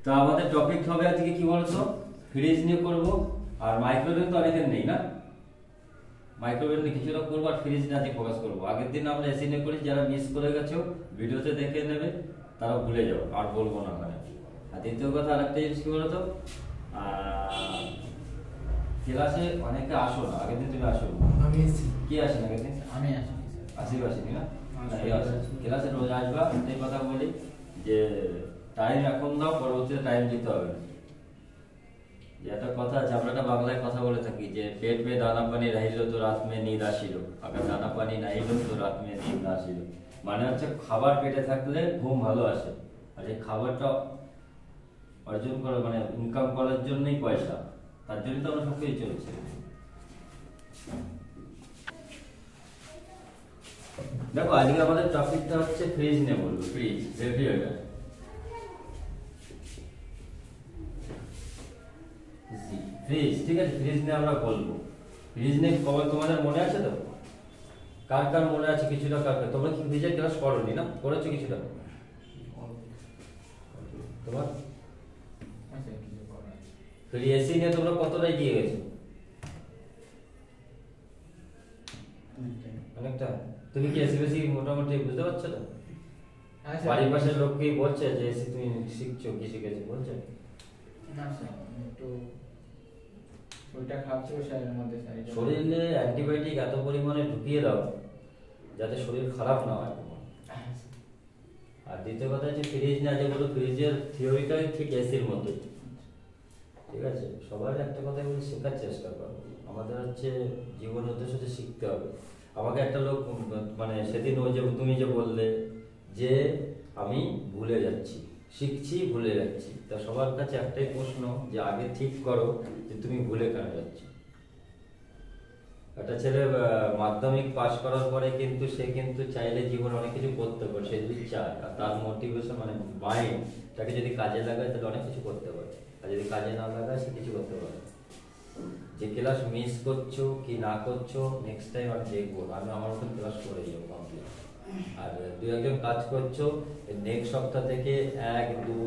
তো আমাদের টপিক হবে আজকে কি বলতো, ফ্রিজ নিয়ে করব। আর মাইক্রোওয়েভ তো অনেকের নেই না, মাইক্রোওয়েভ নিয়ে কিছুটা করবো আর ফ্রিজ নিয়ে আজকে ফোকাস করবো। আগের দিন আমরা এসি নিয়ে করি, যারা মিস করে গেছো ভিডিওতে দেখে নেবে, তারা ভুলে যাও, আর বলবো না ওখানে। আর দ্বিতীয় কথা আরেকটা জিনিস কি বলতো, ক্লাসে অনেকে আসো না, আগের দিন তুমি আসো। আমি এসেছি। কি আসেন আগের দিন? আমি আসি। আসেনি না? ক্লাসে রোজ আসবা। এই কথা বলি যে টাইম এখন দাও, পরবর্তীতে টাইম দিতে হবে। একটা কথা আছে, আমরা একটা বাংলায় কথা বলে থাকি যে পেট মে দানা পানি রহিল তো রাত মে নীঁদ আসিল, আবার দানা পানি নাহিল তো রাত মে নীঁদ না আসিল। মানে হচ্ছে খাবার পেটে থাকলে ঘুম ভালো আসে, আর এই খাবারটা অর্জন করা মানে ইনকাম করার জন্যই পয়সা, তার জন্য তো আমরা সবকিছু চলছে। দেখো আজকে আমাদের টপিকটা হচ্ছে ফ্রিজ নিয়ে বলবো, ফ্রিজ, রেফ্রিজারেটর। ফ্রিজ, ঠিক আছে, ফ্রিজ নিয়ে আমরা বলবো। ফ্রিজ নিয়ে খবর তোমাদের মনে আছে তো? কার কার মনে আছে কিছুটা? কার কার তোমরা কি ফ্রিজের ক্লাস করোনি না? করেছো কিছুটা? তোমার ফ্রিজ এসি নিয়ে তোমরা কতটা এগিয়ে গেছো? অনেকটা। তুমি কি এসি বেশি মোটামুটি বুঝতে পারছো তো? বাড়ির পাশের লোক কি বলছে যে এসি তুমি শিখছো, কি শিখেছো বলছে? না স্যার, একটু ওইটা খাচ্ছি শরীরের মধ্যে। শরীরে অ্যান্টিবায়োটিক এত পরিমাণে ঢুকিয়ে দাও যাতে শরীর খারাপ না হয়। আর দ্বিতীয় কথা হচ্ছে ফ্রিজ না, যেগুলো ফ্রিজের থিওরিটাই ঠিক এসির মতো, ঠিক আছে? সবার একটা কথা বলে শেখার চেষ্টা করো। আমাদের হচ্ছে জীবনের উদ্দেশ্য হচ্ছে শিখতে হবে। আমাকে একটা লোক মানে সেদিন ওই যে তুমি যে বললে যে আমি ভুলে যাচ্ছি, শিখছি ভুলে যাচ্ছি, তা সবার কাছে একটাই প্রশ্ন যে আগে ঠিক করো যে তুমি ভুলে কেন যাচ্ছ। একটা ছেলে মাধ্যমিক পাশ করার পরে কিন্তু সে কিন্তু চাইলে জীবনে অনেক কিছু করতে পারে, সে যদি চায়, আর তার মোটিভেশন মানে মাইন্ড তাকে যদি কাজে লাগায় তাহলে অনেক কিছু করতে পারে, আর যদি কাজে না লাগায় সে কিছু করতে পারে। যে ক্লাস মিস করছো কি না করছো, নেক্সট টাইম আমি দেখবো, আমি আমার মতন ক্লাস করে যাবো কমপ্লিট। আর দুই একজন কাজ করছো, নেক্সট সপ্তাহ থেকে 1 2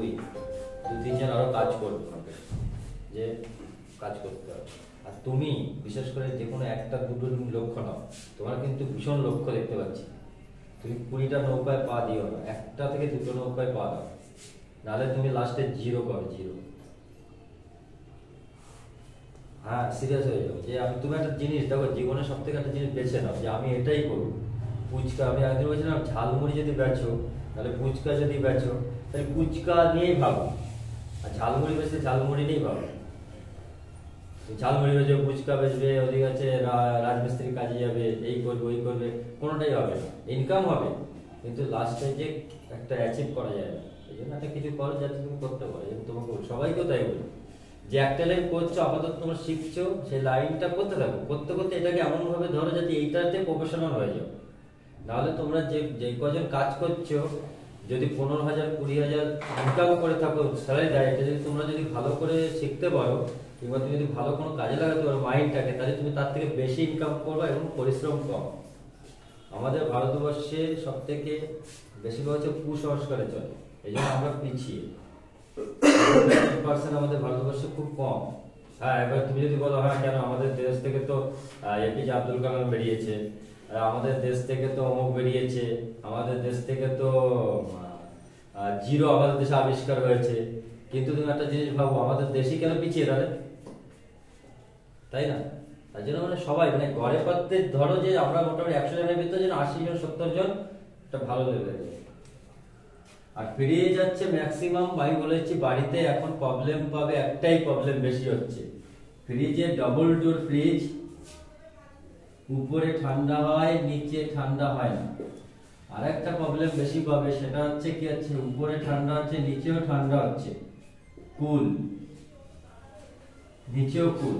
3 জন আরো কাজ করবে, যে কাজ করতে হবে। আর তুমি বিশেষ করে যে কোনো একটা দুটো লক্ষ্য নাও, তোমার কিন্তু ভীষণ লক্ষ্য দেখতে পাচ্ছি। তুমি 20টা নৌকায় পা দিও না, একটা থেকে দুটো নৌকায় পা দাও, নাহলে তুমি লাস্টে জিরো পাবে, জিরো। হ্যাঁ, সিরিয়াস হয়ে যাও যে আমি, তুমি একটা জিনিস দেখো জীবনে সব থেকে একটা জিনিস বেছে নাও যে আমি এটাই করবো। ফুচকা, আমি একদিন বলছিলাম ঝালমুড়ি যদি বেচো তাহলে ফুচকা, যদি বেচো তাহলে ফুচকা নিয়েই ভাবো, আর ঝালমুড়ি বেচে ঝালমুড়ি নিয়েই ভাবো। ঝালমুড়ি বেচে ফুচকা বেচবে, ওদিকে আছে রাজমিস্ত্রি কাজে যাবে, এই করবে ওই করবে, কোনোটাই হবে না। ইনকাম হবে কিন্তু লাস্টে যে একটা অ্যাচিভ করা যায় না। এই জন্য একটা কিছু করো যাতে তুমি করতে পারো। তোমাকে সবাইকেও তাই বলি যে একটা লাইন করছো, আপাতত তোমরা শিখছো, সেই লাইনটা করতে থাকো, করতে করতে এটাকে এমন ভাবে ধরো যাতে এইটাতে প্রফেশনাল হয়ে যাও। নাহলে তোমরা যে কজন কাজ করছো, যদি 15,000 20,000 ইনকাম করে থাকো, স্যালারি দেয়, এটা যদি তোমরা যদি ভালো করে শিখতে পারো কিংবা তুমি যদি ভালো কোনো কাজে লাগাতে পারো মাইন্ডটাকে, তাহলে তুমি তার থেকে বেশি ইনকাম করবে এবং পরিশ্রম কম। আমাদের ভারতবর্ষে সব থেকে বেশিরভাগ হচ্ছে কুসংস্কারে চলে, এই জন্য আমরা পিছিয়ে। আমাদের ভারতবর্ষে খুব কম। হ্যাঁ, এবার তুমি যদি বলো হ্যাঁ কেন, আমাদের দেশ থেকে তো এপিজে আব্দুল কালাম বেরিয়েছে, আমাদের দেশ থেকে তো অমুক বেরিয়েছে, আমাদের দেশ থেকে তো জিরো আমাদের দেশে আবিষ্কার হয়েছে, কিন্তু তুমি একটা জিনিস ভাবো আমাদের দেশই কেন পিছিয়ে তাহলে, তাই না? তার জন্য মানে সবাই মানে ঘরে পাতে ধরো যে আমরা মোটামুটি 100 জনের ভিতরে যেন 80 জন 70 জন একটা ভালো লেভেলে। আর ফিরিয়ে যাচ্ছে ম্যাক্সিমাম, আমি বলেছি বাড়িতে এখন প্রবলেম পাবে, একটাই প্রবলেম বেশি হচ্ছে, ফ্রিজে ডবল ডোর ফ্রিজ, উপরে ঠান্ডা হয় নিচে ঠান্ডা হয় না। আর একটা প্রবলেম বেশি পাবে, সেটা হচ্ছে কি হচ্ছে, উপরে ঠান্ডা হচ্ছে নিচেও ঠান্ডা হচ্ছে, কুল, নিচেও কুল,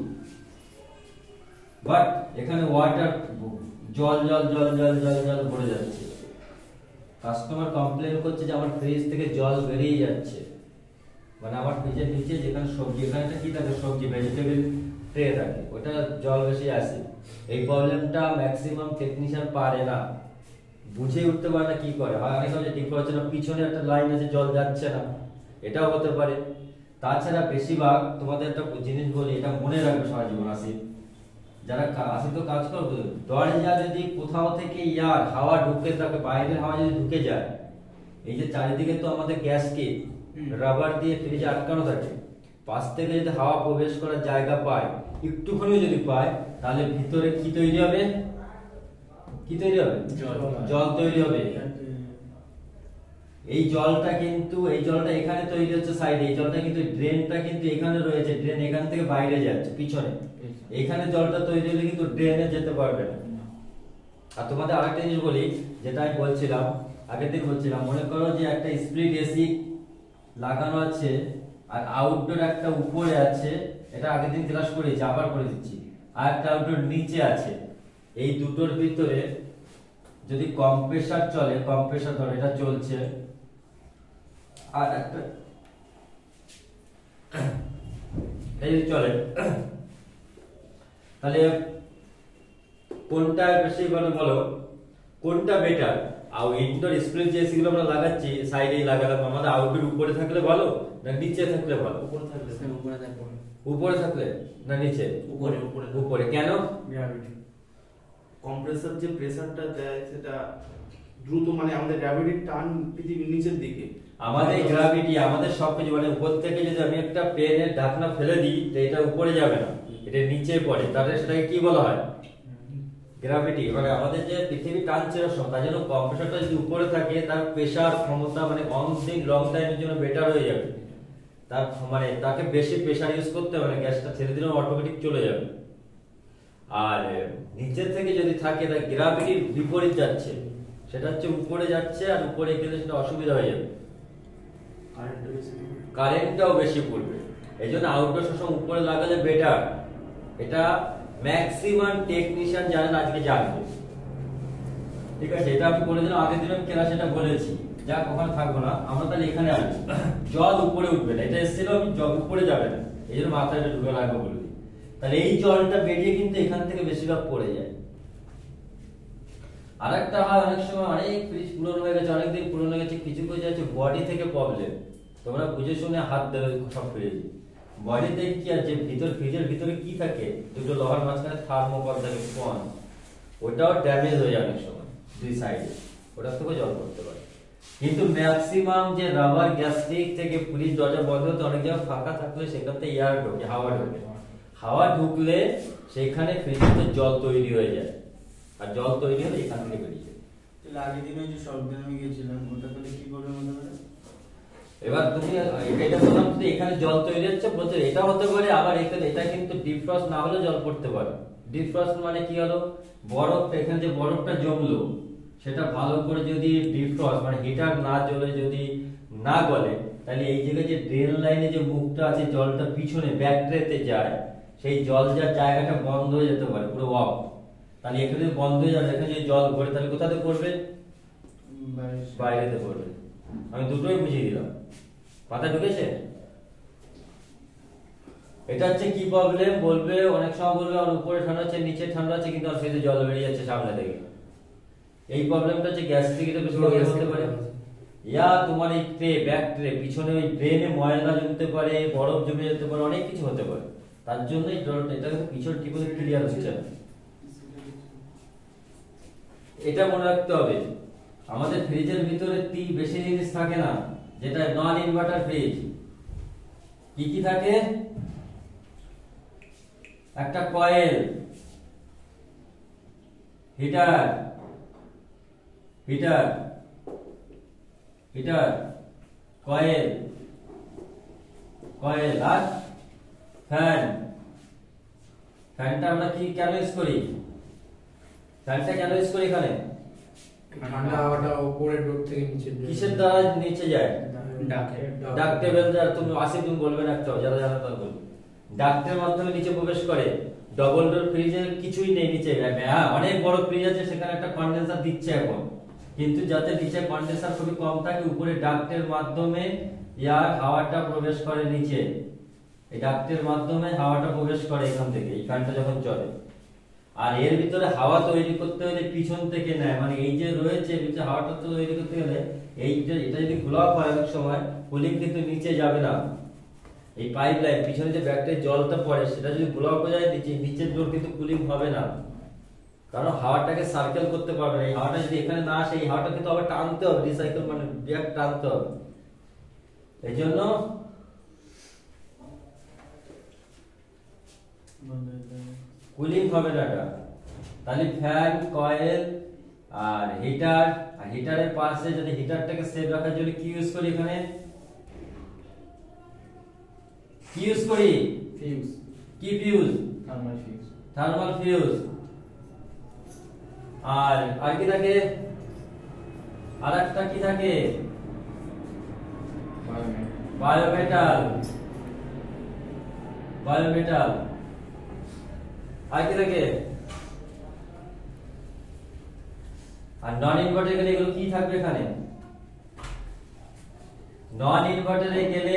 বাট এখানে ওয়াটার জল জল জল জল জল জল ভরে যাচ্ছে। কাস্টমার কমপ্লেন করছে যে আমার ফ্রিজ থেকে জল বেরিয়ে যাচ্ছে, মানে আমার ফ্রিজের নিচে যেখানে সবজি, এখানে কি থাকে সবজি ভেজিটেবল ট্রে থাকে, ওটা জল বেশি আসে। এই প্রবলেমটা ম্যাক্সিমাম টেকনিশিয়ান পারে না, বুঝে উঠতে পারে না কি করে। হয় অনেক সময় ঠিক হচ্ছে না, পিছনে একটা লাইন আছে জল যাচ্ছে না, এটাও হতে পারে। তাছাড়া বেশিরভাগ তোমাদের একটা জিনিস বলি, এটা মনে রাখবে সারা জীবন। যারা আসিফ তো কাজ করবে, দরজা যদি কোথাও থেকে হাওয়া ঢুকে থাকে, বাইরের হাওয়া যদি ঢুকে যায়, এই যে চারিদিকে তো আমাদের গ্যাসকে রাবার দিয়ে ফ্রিজে আটকানো থাকে, পাশ থেকে যদি হাওয়া প্রবেশ করার জায়গা পায়, একটুখানি যদি পায়, তাহলে ভিতরে কি তৈরি হবে? কি তৈরি হবে? জল তৈরি হবে। এই জলটা এখানে তৈরি হচ্ছে সাইডে, এই জলটা কিন্তু ড্রেনটা কিন্তু এখানে রয়েছে, ড্রেন এখান থেকে বাইরে যাচ্ছে পিছনে, এখানে জলটা তৈরি হলে কিন্তু ড্রেনে যেতে পারবে না। আর তোমাদের আরেকটা জিনিস বলি, যেটা আমি বলছিলাম আগের দিন বলছিলাম, মনে করো যে একটা স্প্লিট এসি লাগানো আছে আর আউটডোর একটা উপরে আছে, এটা আগের দিন ক্লাস করেছি, আবার করে দিচ্ছি, আর একটা আউটডোর নিচে আছে। এই দুটোর ভিতরে যদি কম্প্রেসার চলে, কম্প্রেসার ধরো এটা চলছে, আর একটা এই চলে, তাহলে কোনটা বেশি ভালো বলো, কোনটা বেটার? আর ইনডোর স্প্লিট যে এসিগুলো আমরা লাগাচ্ছি সাইডেই লাগালাম, আমাদের আউটডোর উপরে থাকলে ভালো না নিচে থাকলে ভালো? উপরে থাকলে না নিচে? উপরে। কেন? কম্প্রেসর যে প্রেসারটা দেয় সেটা দ্রুত, মানে আমাদের গ্র্যাভিটির টান পৃথিবীর নিচের দিকে, আমাদের গ্র্যাভিটি, আমাদের সবকিছু, মানে উপর থেকে যদি আমি একটা পেনের ঢাকনা ফেলে দিই, তো এটা উপরে যাবে না, এটা নিচে পড়ে, তাহলে সেটাকে কি বলা হয়? গ্র্যাভিটি। মানে আমাদের যে পৃথিবী টানছে তার জন্য কম্প্রেসরটা যদি উপরে থাকে, তার প্রেসার ক্ষমতা মানে অনেক লং টাইমের জন্য বেটার হয়ে যাবে। তার মানে তাকে বেশি প্রেসার ইউজ করতে হবে না, গ্যাসটা ছেড়ে দিলে অটোমেটিক চলে যাবে। আর নিচের থেকে যদি থাকে, তার গ্র্যাভিটির বিপরীত যাচ্ছে, সেটা হচ্ছে উপরে যাচ্ছে, আর উপরে গেলে সেটা অসুবিধা হয়ে যাবে, কারেন্টটাও বেশি পড়বে। এই জন্য আউটডোর সবসময় উপরে লাগালে বেটার। এটা ম্যাক্সিমাম টেকনিশিয়ান জানেন, আজকে জানবে, ঠিক আছে? এটা আমি বলে দিলাম, আগের দিন আমি ক্লাসে এটা বলেছি, যা কখনো থাকবো না আমরা, তাহলে এখানে আসবো, জল উপরে উঠবে না, এটা এসেছিল জল উপরে যাবে না, এই জন্য মাথায় এটা ঢুকে রাখবো বলে দিই। তাহলে এই জলটা বেরিয়ে কিন্তু এখান থেকে বেশিরভাগ পড়ে যায়। আর একটা হয়, অনেক সময় অনেক ফ্রিজ পুরনো হয়ে গেছে, অনেকদিন পুরনো হয়ে গেছে, কিছু কিছু আছে বডি থেকে প্রবলেম, তোমরা বুঝে শুনে হাত দেবে সব ফ্রিজ। বডিতে কি আছে, ফ্রিজের ভিতরে কি থাকে, দুটো লোহার মাঝখানে থার্মোকল থাকে, স্পঞ্জ, ওটাও ড্যামেজ হয়ে যায় অনেক সময় দুই সাইডে, ওটা থেকে জল পড়তে পারে। কিন্তু ম্যাক্সিমাম যে রাবার গ্যাস্ট্রিক থেকে ফ্রিজ দরজা বন্ধ হতে অনেক জায়গায় ফাঁকা থাকলে সেখানে এয়ার ঢোকে, হাওয়া ঢোকে, হাওয়া ঢুকলে সেখানে ফ্রিজে জল তৈরি হয়ে যায়, আর জল তৈরি হলে এখান থেকে বেরিয়ে যায়। তাহলে আগের দিনে যে সবদিন আমি গিয়েছিলাম, ওটা তাহলে কি প্রবলেম হতে পারে? এবার তুমি এটা বললাম যে এখানে জল তৈরি হচ্ছে বলতে, এটা হতে পারে। আবার এখানে এটা কিন্তু ডিফ্রস্ট না হলে জল পড়তে পারে। ডিফ্রস্ট মানে কি হলো, বরফটা, এখানে যে বরফটা জমলো সেটা ভালো করে যদি ডিফ্রস্ট মানে হিটার না জ্বলে যদি না গলে, তাহলে এই জায়গায় যে ড্রেন লাইনে যে মুখটা আছে, জলটা পিছনে ব্যাকট্রেতে যায়, সেই জল যার জায়গাটা বন্ধ হয়ে যেতে পারে, পুরো অফ। তাহলে এখানে বন্ধ হয়ে যাবে, এখানে যদি জল ভরে তাহলে কোথাতে পড়বে? বাইরেতে পড়বে। আমি দুটোই বুঝিয়ে দিলাম, মাথা ঢুকেছে? এটা হচ্ছে কি প্রবলেম বলবে, অনেক সময় বলবে আর উপরে ঠান্ডা আছে নিচে ঠান্ডা আছে, কিন্তু আর ফ্রিজে জল বেরিয়ে যাচ্ছে সামনে থেকে। এই প্রবলেমটা হচ্ছে গ্যাস্ট্রিক, এটা বেশি হতে পারে। ইয়া তোমার এই ট্রে, ব্যাক ট্রে, পিছনে ওই ড্রেনে ময়লা জমতে পারে, বরফ জমে যেতে পারে, অনেক কিছু হতে পারে। তার জন্য এই জলটা, এটা পিছন ঠিক করে ক্লিয়ার হচ্ছে না। এটা মনে রাখতে হবে, আমাদের ফ্রিজের ভিতরে বেশি জিনিস থাকে না, যেটা নন ইনভার্টার ফ্রিজ। কি কি থাকে? একটা কয়েল, হিটার, কয়েল, আর ফ্যান। ফ্যানটা আমরা কি কেন ইউজ করি? ফ্যানটা কেন ইউজ করি? এখানে ঠান্ডা হাওয়াটা উপরে ডোর থেকে নিচে, কিসের দ্বারা নিচে যায়? ডাক্টের দ্বারা। তুমি তুমি বলবে না, একটা যারা জানা তারা বলবে, ডাক্টের মাধ্যমে নিচে প্রবেশ করে। ডবল ডোর ফ্রিজে কিছুই নেই নিচে, হ্যাঁ অনেক বড় ফ্রিজ আছে, সেখানে একটা কন্ডেন্সার দিচ্ছে এখন, কিন্তু যাতে নিচে কন্ডেন্সার খুবই কম থাকে, উপরে ডাক্টের মাধ্যমে এয়ার হাওয়াটা প্রবেশ করে নিচে। এই ডাক্টের মাধ্যমে হাওয়াটা প্রবেশ করে এখান থেকে, এই ফ্যানটা যখন চলে। আর এর ভিতরে হাওয়া তৈরি করতে হলে পিছন থেকে নেয়, মানে এই যে রয়েছে ভিতরে হাওয়াটা তৈরি করতে গেলে এটা যদি ব্লক হয় অনেক সময় কুলিং কিন্তু নিচে যাবে না। এই পাইপ লাইন পিছনে যে ব্যাকটেরিয়া জলটা পড়ে সেটা যদি ব্লক হয়ে যায় নিচের জল কিন্তু কুলিং হবে না, কারণ হাওয়াটাকে সার্কেল করতে পারবে না। এই হাওয়াটা যদি এখানে না আসে এই হাওয়াটা কিন্তু আবার টানতে হবে, রিসাইকেল মানে ব্যাক টানতে হবে। এই জন্য কুলিং হবে না এটা। তাহলে ফ্যান, কয়েল আর হিটার, আর হিটারের পাশে যদি হিটারটাকে সেভ রাখার জন্য কি ইউজ করি, এখানে কি ইউজ করি, ফিউজ, কি fuse, thermal fuse. Thermal fuse. আর কি থাকে, আর একটা কি থাকে, বায়োমেটাল, বায়োমেটাল। আর কি থাকে, আর নন ইনভার্টার গেলে এগুলো কি থাকবে এখানে, নন ইনভার্টারে গেলে